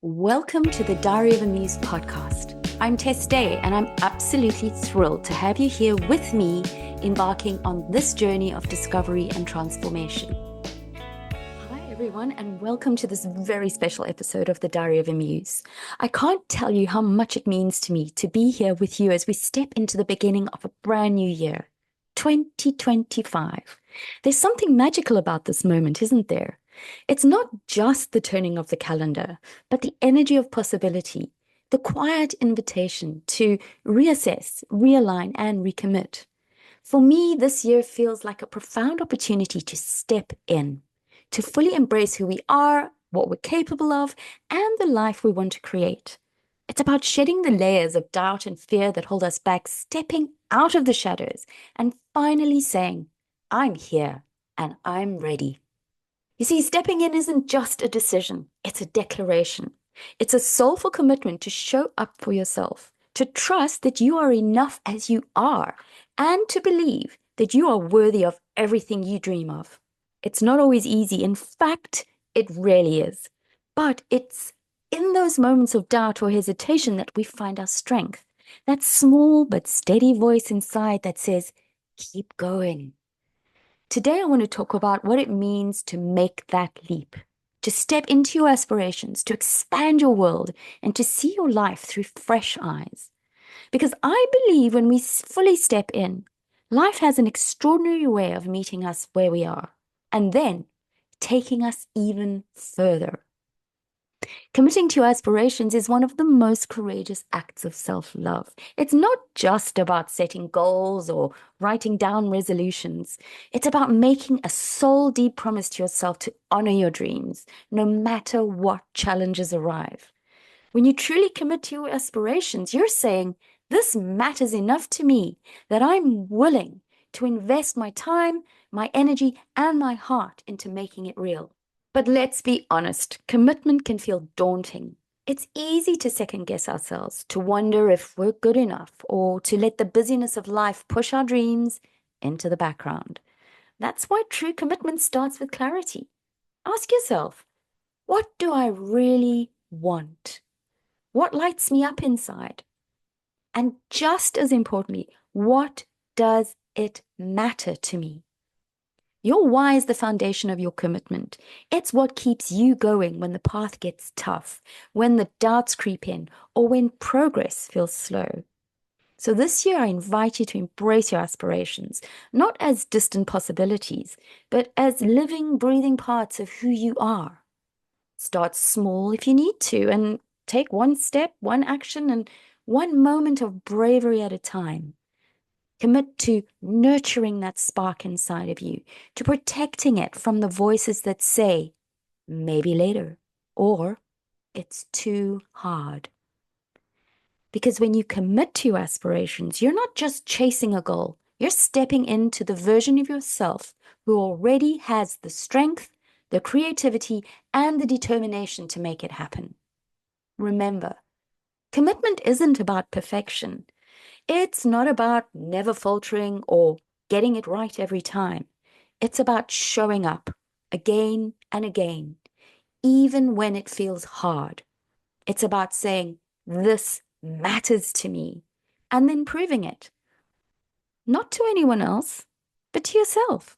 Welcome to the Diary of a Muse podcast. I'm Tess Day, and I'm absolutely thrilled to have you here with me, embarking on this journey of discovery and transformation. Hi, everyone, and welcome to this very special episode of the Diary of a Muse. I can't tell you how much it means to me to be here with you as we step into the beginning of a brand new year, 2025. There's something magical about this moment, isn't there? It's not just the turning of the calendar, but the energy of possibility, the quiet invitation to reassess, realign, and recommit. For me, this year feels like a profound opportunity to step in, to fully embrace who we are, what we're capable of, and the life we want to create. It's about shedding the layers of doubt and fear that hold us back, stepping out of the shadows, and finally saying, I'm here and I'm ready. You see, stepping in isn't just a decision, it's a declaration. It's a soulful commitment to show up for yourself, to trust that you are enough as you are, and to believe that you are worthy of everything you dream of. It's not always easy. In fact, it rarely is. But it's in those moments of doubt or hesitation that we find our strength. That small but steady voice inside that says, keep going. Today, I want to talk about what it means to make that leap, to step into your aspirations, to expand your world, and to see your life through fresh eyes. Because I believe when we fully step in, life has an extraordinary way of meeting us where we are, and then taking us even further. Committing to your aspirations is one of the most courageous acts of self-love. It's not just about setting goals or writing down resolutions. It's about making a soul-deep promise to yourself to honor your dreams, no matter what challenges arrive. When you truly commit to your aspirations, you're saying, this matters enough to me that I'm willing to invest my time, my energy, and my heart into making it real. But let's be honest, commitment can feel daunting. It's easy to second guess ourselves, to wonder if we're good enough, or to let the busyness of life push our dreams into the background. That's why true commitment starts with clarity. Ask yourself, what do I really want? What lights me up inside? And just as importantly, what does it matter to me? Your why is the foundation of your commitment. It's what keeps you going when the path gets tough, when the doubts creep in, or when progress feels slow. So this year, I invite you to embrace your aspirations, not as distant possibilities, but as living, breathing parts of who you are. Start small if you need to, and take one step, one action, and one moment of bravery at a time. Commit to nurturing that spark inside of you, to protecting it from the voices that say, maybe later, or it's too hard. Because when you commit to your aspirations, you're not just chasing a goal, you're stepping into the version of yourself who already has the strength, the creativity, and the determination to make it happen. Remember, commitment isn't about perfection. It's not about never faltering or getting it right every time. It's about showing up again and again, even when it feels hard. It's about saying, this matters to me, and then proving it. Not to anyone else, but to yourself.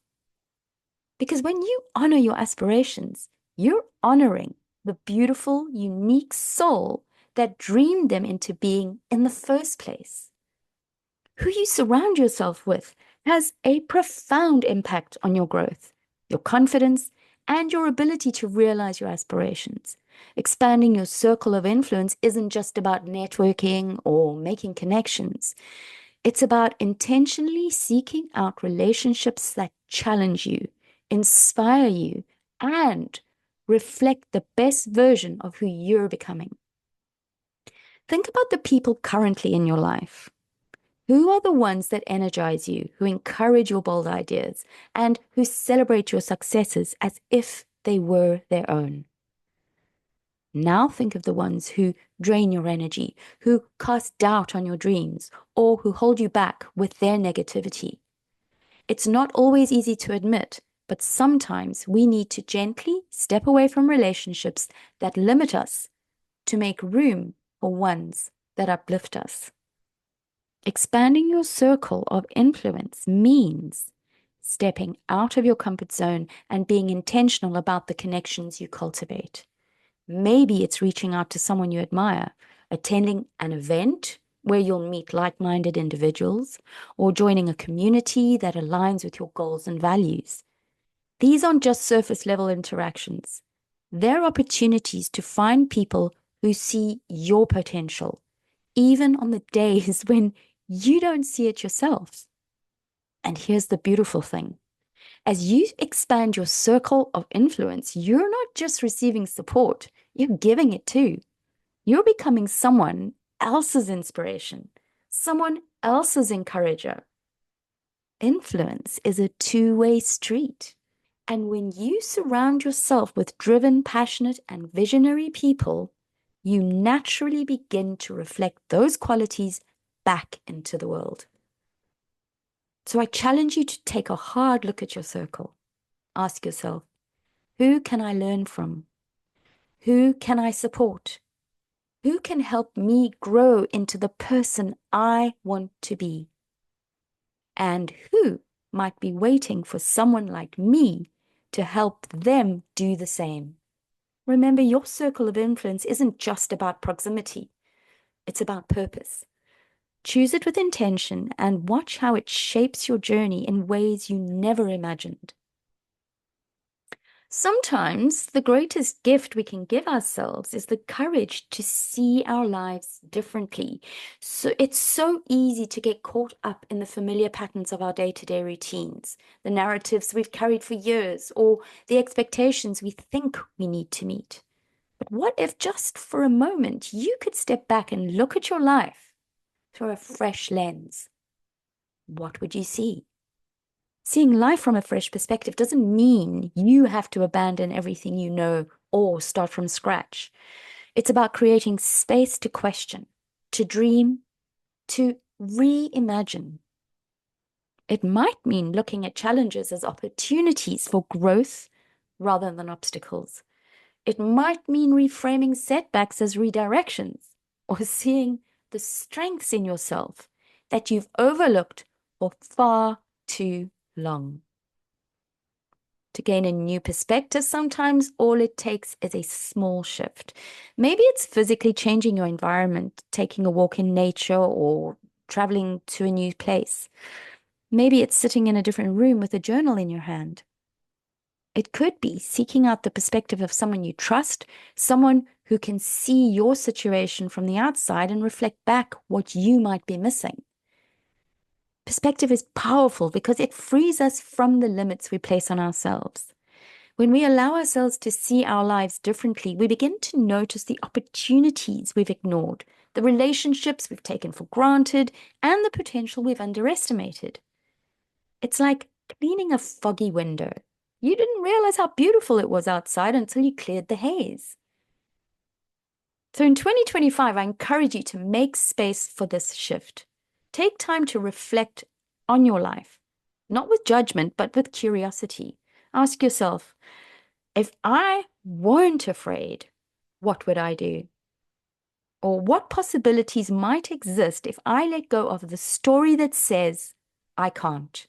Because when you honor your aspirations, you're honoring the beautiful, unique soul that dreamed them into being in the first place. Who you surround yourself with has a profound impact on your growth, your confidence, and your ability to realize your aspirations. Expanding your circle of influence isn't just about networking or making connections. It's about intentionally seeking out relationships that challenge you, inspire you, and reflect the best version of who you're becoming. Think about the people currently in your life. Who are the ones that energize you, who encourage your bold ideas, and who celebrate your successes as if they were their own? Now think of the ones who drain your energy, who cast doubt on your dreams, or who hold you back with their negativity. It's not always easy to admit, but sometimes we need to gently step away from relationships that limit us to make room for ones that uplift us. Expanding your circle of influence means stepping out of your comfort zone and being intentional about the connections you cultivate. Maybe it's reaching out to someone you admire, attending an event where you'll meet like-minded individuals, or joining a community that aligns with your goals and values. These aren't just surface-level interactions. They're opportunities to find people who see your potential, even on the days when you don't see it yourself. And here's the beautiful thing. As you expand your circle of influence, you're not just receiving support, you're giving it too. You're becoming someone else's inspiration, someone else's encourager. Influence is a two-way street. And when you surround yourself with driven, passionate, and visionary people, you naturally begin to reflect those qualities back into the world. So I challenge you to take a hard look at your circle. Ask yourself, who can I learn from? Who can I support? Who can help me grow into the person I want to be? And who might be waiting for someone like me to help them do the same? Remember, your circle of influence isn't just about proximity. It's about purpose. Choose it with intention and watch how it shapes your journey in ways you never imagined. Sometimes the greatest gift we can give ourselves is the courage to see our lives differently. So it's so easy to get caught up in the familiar patterns of our day-to-day routines, the narratives we've carried for years, or the expectations we think we need to meet. But what if just for a moment you could step back and look at your life through a fresh lens? What would you see? Seeing life from a fresh perspective doesn't mean you have to abandon everything you know or start from scratch. It's about creating space to question, to dream, to reimagine. It might mean looking at challenges as opportunities for growth rather than obstacles. It might mean reframing setbacks as redirections, or seeing the strengths in yourself that you've overlooked for far too long. To gain a new perspective, sometimes all it takes is a small shift. Maybe it's physically changing your environment, taking a walk in nature, or traveling to a new place. Maybe it's sitting in a different room with a journal in your hand. It could be seeking out the perspective of someone you trust, someone who can see your situation from the outside and reflect back what you might be missing. Perspective is powerful because it frees us from the limits we place on ourselves. When we allow ourselves to see our lives differently, we begin to notice the opportunities we've ignored, the relationships we've taken for granted, and the potential we've underestimated. It's like cleaning a foggy window. You didn't realize how beautiful it was outside until you cleared the haze. So in 2025, I encourage you to make space for this shift. Take time to reflect on your life, not with judgment, but with curiosity. Ask yourself, if I weren't afraid, what would I do? Or what possibilities might exist if I let go of the story that says I can't?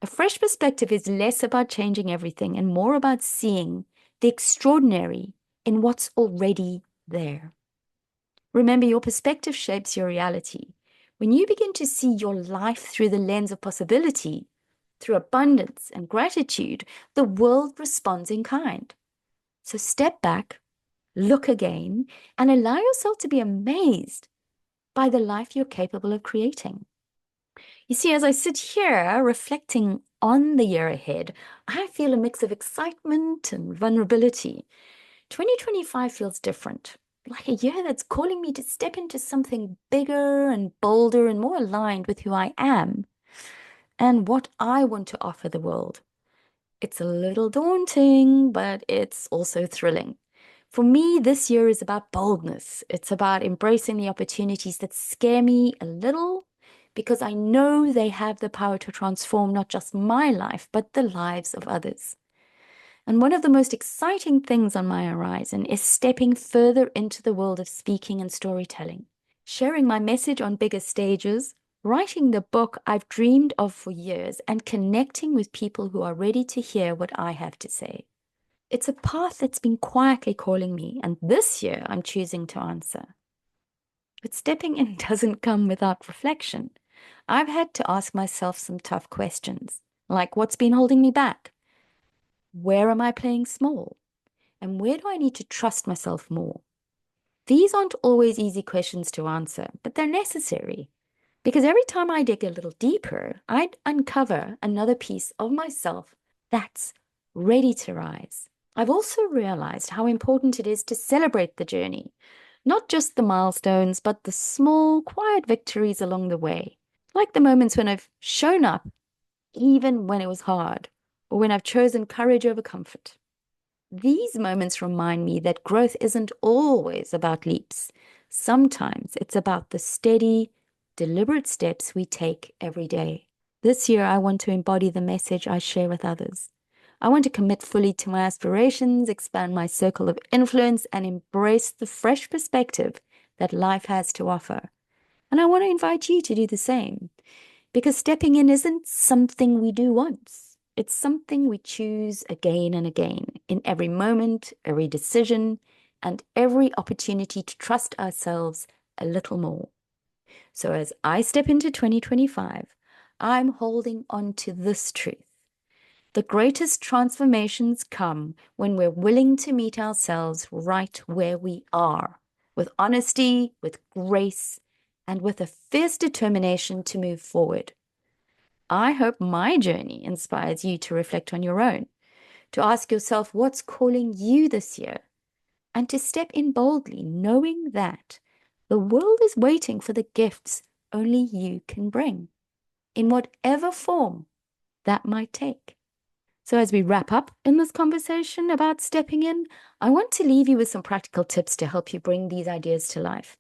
A fresh perspective is less about changing everything and more about seeing the extraordinary in what's already there. Remember, your perspective shapes your reality. When you begin to see your life through the lens of possibility, through abundance and gratitude, the world responds in kind. So step back, look again, and allow yourself to be amazed by the life you're capable of creating. You see, as I sit here reflecting on the year ahead, I feel a mix of excitement and vulnerability. 2025 feels different, like a year that's calling me to step into something bigger and bolder and more aligned with who I am and what I want to offer the world. It's a little daunting, but it's also thrilling. For me, this year is about boldness. It's about embracing the opportunities that scare me a little because I know they have the power to transform not just my life, but the lives of others. And one of the most exciting things on my horizon is stepping further into the world of speaking and storytelling, sharing my message on bigger stages, writing the book I've dreamed of for years, and connecting with people who are ready to hear what I have to say. It's a path that's been quietly calling me, and this year I'm choosing to answer. But stepping in doesn't come without reflection. I've had to ask myself some tough questions, like what's been holding me back? Where am I playing small? And where do I need to trust myself more? These aren't always easy questions to answer, but they're necessary. Because every time I dig a little deeper, I'd uncover another piece of myself that's ready to rise. I've also realized how important it is to celebrate the journey, not just the milestones, but the small, quiet victories along the way, like the moments when I've shown up, even when it was hard, or when I've chosen courage over comfort. These moments remind me that growth isn't always about leaps. Sometimes it's about the steady, deliberate steps we take every day. This year, I want to embody the message I share with others. I want to commit fully to my aspirations, expand my circle of influence, and embrace the fresh perspective that life has to offer. And I want to invite you to do the same, because stepping in isn't something we do once. It's something we choose again and again in every moment, every decision, and every opportunity to trust ourselves a little more. So as I step into 2025, I'm holding on to this truth. The greatest transformations come when we're willing to meet ourselves right where we are, with honesty, with grace, and with a fierce determination to move forward. I hope my journey inspires you to reflect on your own, to ask yourself what's calling you this year, and to step in boldly, knowing that the world is waiting for the gifts only you can bring, in whatever form that might take. So as we wrap up in this conversation about stepping in, I want to leave you with some practical tips to help you bring these ideas to life.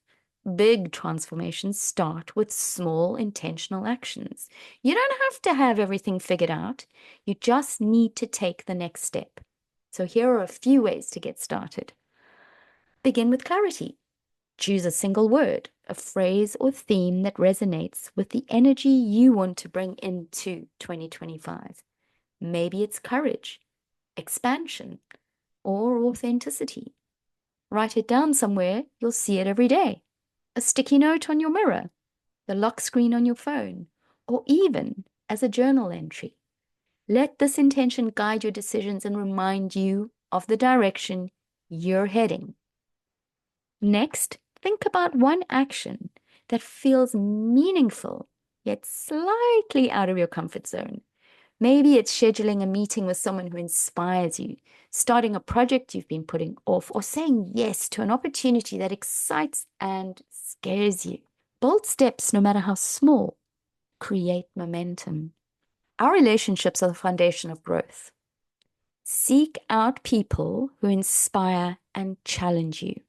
Big transformations start with small intentional actions. You don't have to have everything figured out. You just need to take the next step. So here are a few ways to get started. Begin with clarity. Choose a single word, a phrase or theme that resonates with the energy you want to bring into 2025. Maybe it's courage, expansion, or authenticity. Write it down somewhere, you'll see it every day. A sticky note on your mirror, the lock screen on your phone, or even as a journal entry. Let this intention guide your decisions and remind you of the direction you're heading. Next, think about one action that feels meaningful, yet slightly out of your comfort zone. Maybe it's scheduling a meeting with someone who inspires you, starting a project you've been putting off, or saying yes to an opportunity that excites and scares you. Bold steps, no matter how small, create momentum. Our relationships are the foundation of growth. Seek out people who inspire and challenge you.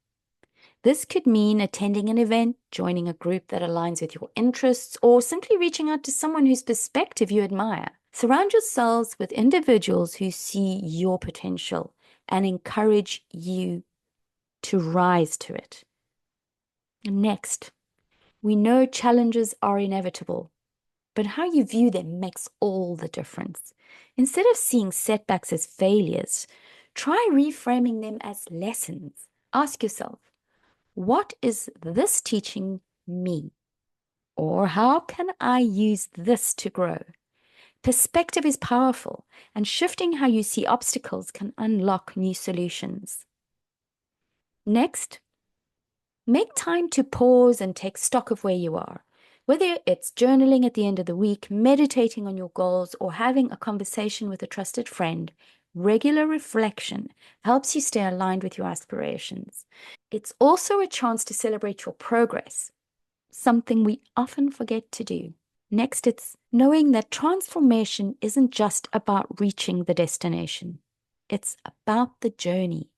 This could mean attending an event, joining a group that aligns with your interests, or simply reaching out to someone whose perspective you admire. Surround yourselves with individuals who see your potential and encourage you to rise to it. Next, we know challenges are inevitable, but how you view them makes all the difference. Instead of seeing setbacks as failures, try reframing them as lessons. Ask yourself, what is this teaching me? Or how can I use this to grow? Perspective is powerful, and shifting how you see obstacles can unlock new solutions. Next, make time to pause and take stock of where you are. Whether it's journaling at the end of the week, meditating on your goals, or having a conversation with a trusted friend, regular reflection helps you stay aligned with your aspirations. It's also a chance to celebrate your progress, something we often forget to do. Next, it's knowing that transformation isn't just about reaching the destination. It's about the journey.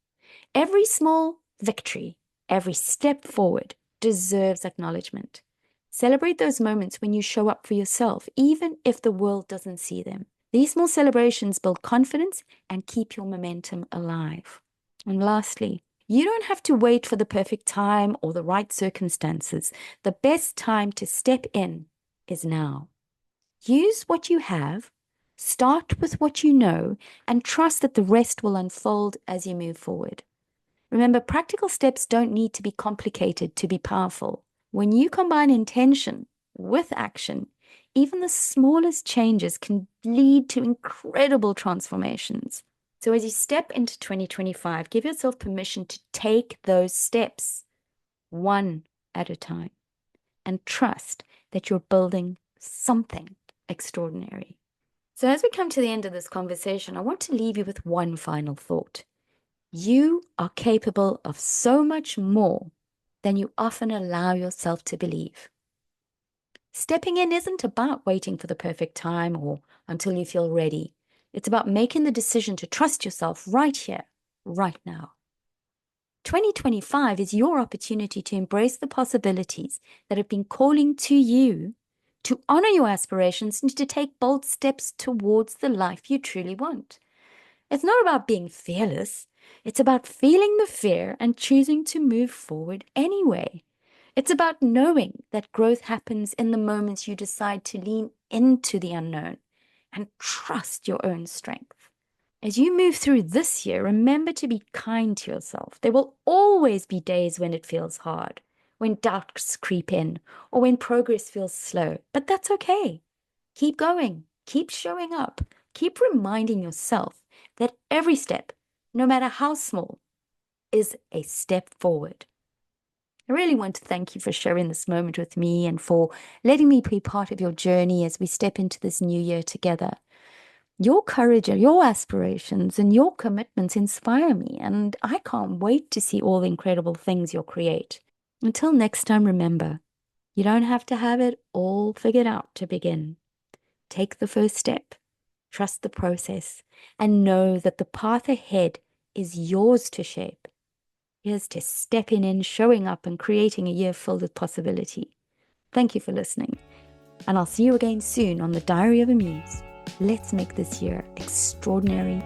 Every small victory, every step forward deserves acknowledgement. Celebrate those moments when you show up for yourself, even if the world doesn't see them. These small celebrations build confidence and keep your momentum alive. And lastly, you don't have to wait for the perfect time or the right circumstances. The best time to step in is now. Use what you have, start with what you know, and trust that the rest will unfold as you move forward. Remember, practical steps don't need to be complicated to be powerful. When you combine intention with action, even the smallest changes can lead to incredible transformations. So as you step into 2025, give yourself permission to take those steps one at a time and trust that you're building something extraordinary. So as we come to the end of this conversation, I want to leave you with one final thought. You are capable of so much more than you often allow yourself to believe. Stepping in isn't about waiting for the perfect time or until you feel ready. It's about making the decision to trust yourself right here, right now. 2025 is your opportunity to embrace the possibilities that have been calling to you, to honor your aspirations, and to take bold steps towards the life you truly want. It's not about being fearless. It's about feeling the fear and choosing to move forward anyway. It's about knowing that growth happens in the moments you decide to lean into the unknown and trust your own strength. As you move through this year, remember to be kind to yourself. There will always be days when it feels hard, when doubts creep in, or when progress feels slow, but that's okay. Keep going, keep showing up, keep reminding yourself that every step, no matter how small, is a step forward. I really want to thank you for sharing this moment with me and for letting me be part of your journey as we step into this new year together. Your courage, your aspirations, and your commitments inspire me, and I can't wait to see all the incredible things you'll create. Until next time, remember, you don't have to have it all figured out to begin. Take the first step, trust the process, and know that the path ahead is yours to shape. Here's to stepping in, showing up, and creating a year filled with possibility. Thank you for listening, and I'll see you again soon on the Diary of a Muse. Let's make this year extraordinary